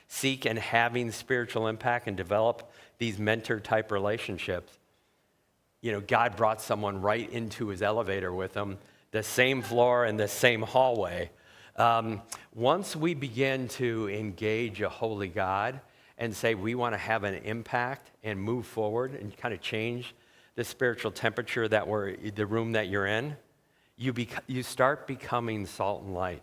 seek and having spiritual impact and develop these mentor-type relationships, God brought someone right into his elevator with him, the same floor and the same hallway. Once we begin to engage a holy God and say we want to have an impact and move forward and kind of change the spiritual temperature the room that you're in, you start becoming salt and light.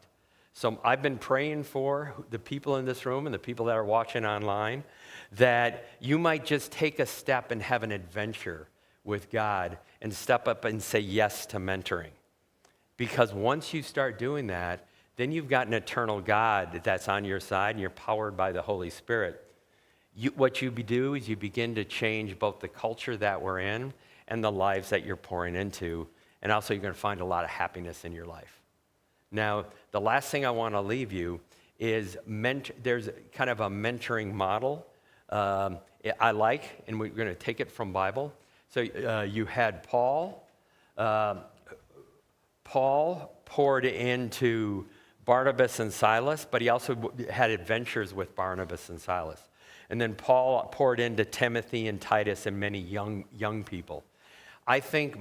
So I've been praying for the people in this room and the people that are watching online that you might just take a step and have an adventure with God and step up and say yes to mentoring. Because once you start doing that, then you've got an eternal God that's on your side and you're powered by the Holy Spirit. What you do is you begin to change both the culture that we're in and the lives that you're pouring into. And also you're going to find a lot of happiness in your life. Now, the last thing I want to leave you is there's kind of a mentoring model I like, and we're going to take it from Bible. So you had Paul. Paul poured into Barnabas and Silas, but he also had adventures with Barnabas and Silas. And then Paul poured into Timothy and Titus and many young people. I think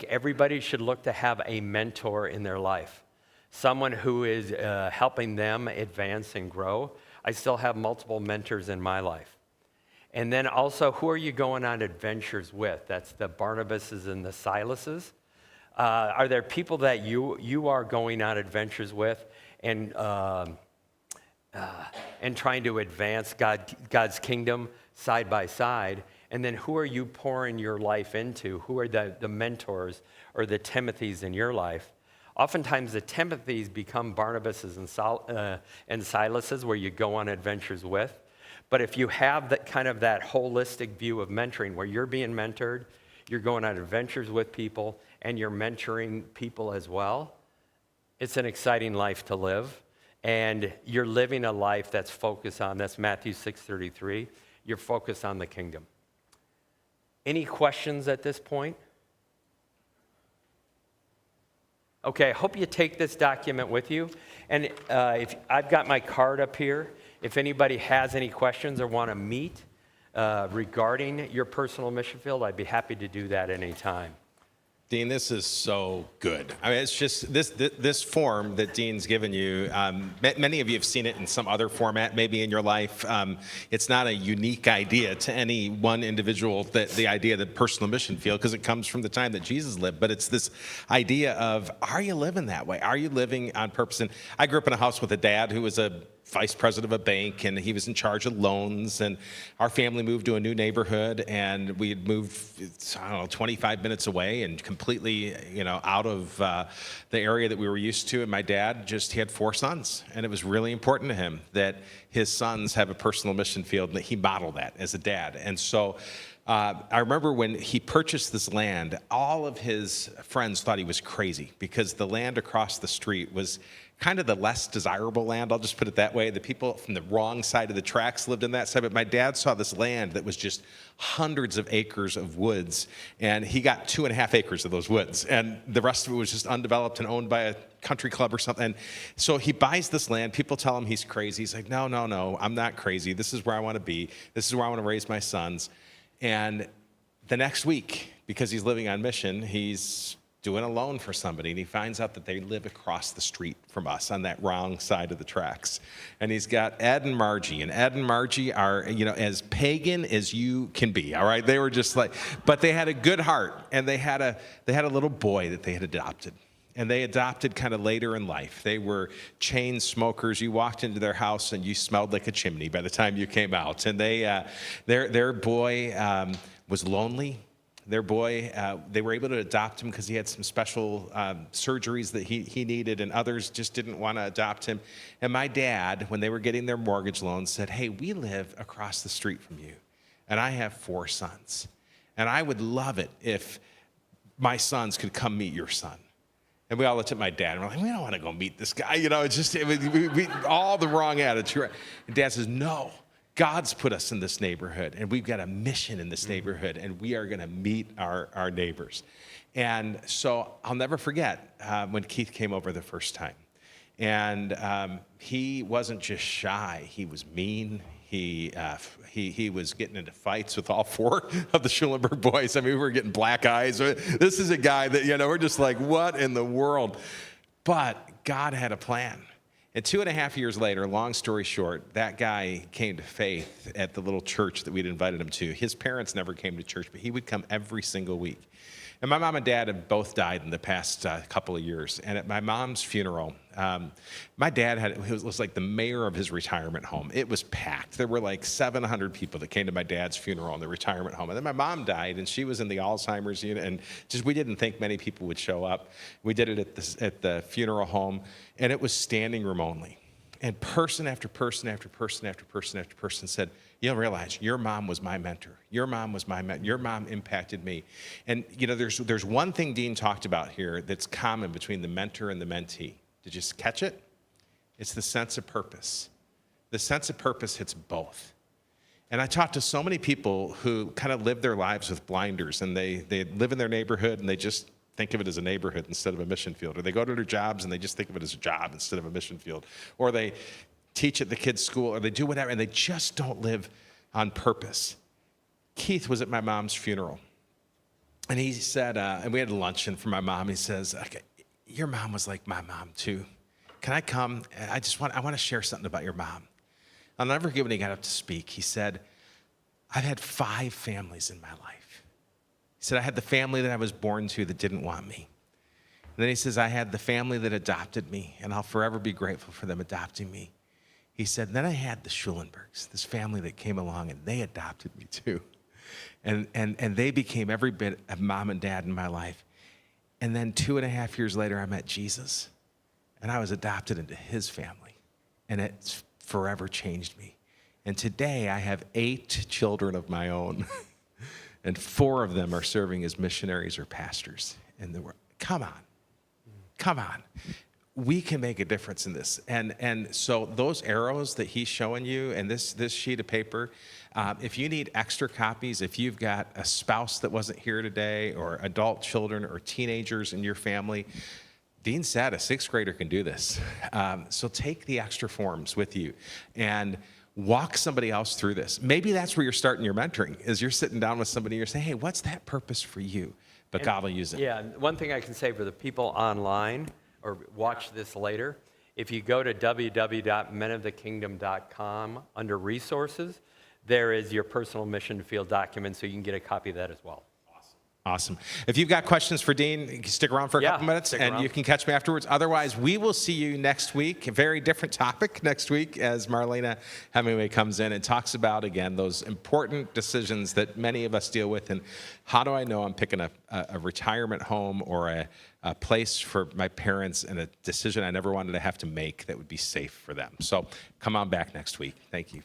everybody should look to have a mentor in their life, someone who is helping them advance and grow. I still have multiple mentors in my life. And then also, who are you going on adventures with? That's the Barnabases and the Silases. Are there people that you are going on adventures with and trying to advance God's kingdom side by side? And then who are you pouring your life into? Who are the mentors or the Timothys in your life? Oftentimes the Timothys become Barnabases and Silases where you go on adventures with. But if you have that kind of that holistic view of mentoring where you're being mentored, you're going on adventures with people, and you're mentoring people as well, It's an exciting life to live, and you're living a life that's focused on, that's Matthew 6:33, you're focused on the kingdom. Any questions at this point? Okay, I hope you take this document with you. And if I've got my card up here. If anybody has any questions or want to meet regarding your personal mission field, I'd be happy to do that anytime. Dean, this is so good. I mean, it's just this form that Dean's given you. Many of you have seen it in some other format, maybe in your life. It's not a unique idea to any one individual. The idea of the personal mission field, because it comes from the time that Jesus lived. But it's this idea of, are you living that way? Are you living on purpose? And I grew up in a house with a dad who was a vice president of a bank, and he was in charge of loans, and our family moved to a new neighborhood, and we had moved, 25 minutes away and completely, out of the area that we were used to. And my dad he had 4 sons, and it was really important to him that his sons have a personal mission field, and that he modeled that as a dad. And so I remember when he purchased this land, all of his friends thought he was crazy, because the land across the street was kind of the less desirable land, I'll just put it that way. The people from the wrong side of the tracks lived in that side, but my dad saw this land that was just hundreds of acres of woods, and he got 2.5 acres of those woods, and the rest of it was just undeveloped and owned by a country club or something. And so he buys this land. People tell him he's crazy. He's like, no, I'm not crazy. This is where I want to be. This is where I want to raise my sons. And the next week, because he's living on mission, he's doing a loan for somebody, and he finds out that they live across the street from us on that wrong side of the tracks. And he's got Ed and Margie, and Ed and Margie are, as pagan as you can be, all right? They were just like, but they had a good heart, and they had a little boy that they had adopted. And they adopted kind of later in life. They were chain smokers. You walked into their house and you smelled like a chimney by the time you came out. And their boy was lonely. Their boy, they were able to adopt him because he had some special surgeries that he needed, and others just didn't want to adopt him. And my dad, when they were getting their mortgage loan, said, hey, we live across the street from you, and I have 4 sons. And I would love it if my sons could come meet your son. And we all looked at my dad, and we're like, we don't want to go meet this guy. We all the wrong attitude. And Dad says, no. God's put us in this neighborhood, and we've got a mission in this neighborhood, and we are going to meet our neighbors. And so I'll never forget when Keith came over the first time. And he wasn't just shy. He was mean. He was getting into fights with all 4 of the Schulenberg boys. I mean, we were getting black eyes. This is a guy that, we're just like, what in the world? But God had a plan. And 2.5 years later, long story short, that guy came to faith at the little church that we'd invited him to. His parents never came to church, but he would come every single week. And my mom and dad have both died in the past couple of years. And at my mom's funeral, my dad was like the mayor of his retirement home. It was packed. There were like 700 people that came to my dad's funeral in the retirement home. And then my mom died, and she was in the Alzheimer's unit, and we didn't think many people would show up. We did it at the funeral home, and it was standing room only. And person after person after person after person after person said, you don't realize your mom was my mentor. Your mom was my mentor. Your mom impacted me. And there's one thing Dean talked about here that's common between the mentor and the mentee. Did you catch it? It's the sense of purpose. The sense of purpose hits both. And I talked to so many people who kind of live their lives with blinders, and they live in their neighborhood, and they just think of it as a neighborhood instead of a mission field. Or they go to their jobs and they just think of it as a job instead of a mission field. Or they teach at the kids' school, or they do whatever, and they just don't live on purpose. Keith was at my mom's funeral, and he said, and we had luncheon for my mom. He says, okay, your mom was like my mom too. Can I come? I want to share something about your mom. I'll never forget when he got up to speak. He said, I've had 5 families in my life. He said, I had the family that I was born to that didn't want me. And then he says, I had the family that adopted me, and I'll forever be grateful for them adopting me. He said, then I had the Schulenbergs, this family that came along, and they adopted me too. And they became every bit of mom and dad in my life. And then 2.5 years later, I met Jesus, and I was adopted into his family, and it's forever changed me. And today I have 8 children of my own, and 4 of them are serving as missionaries or pastors in the world. Come on. we can make a difference in this. And so those arrows that he's showing you and this sheet of paper, if you need extra copies, if you've got a spouse that wasn't here today or adult children or teenagers in your family, Dean said a sixth grader can do this. So take the extra forms with you and walk somebody else through this. Maybe that's where you're starting your mentoring, is you're sitting down with somebody and you're saying, hey, what's that purpose for you? But God will use it. Yeah, and one thing I can say for the people online or watch this later, if you go to www.menofthekingdom.com under resources, there is your personal mission field document, so you can get a copy of that as well. Awesome. If you've got questions for Dean, you can stick around for a couple minutes and you can catch me afterwards. Otherwise, we will see you next week. A very different topic next week as Marlena Hemingway comes in and talks about, again, those important decisions that many of us deal with. And how do I know I'm picking a retirement home or a place for my parents and a decision I never wanted to have to make that would be safe for them? So come on back next week. Thank you.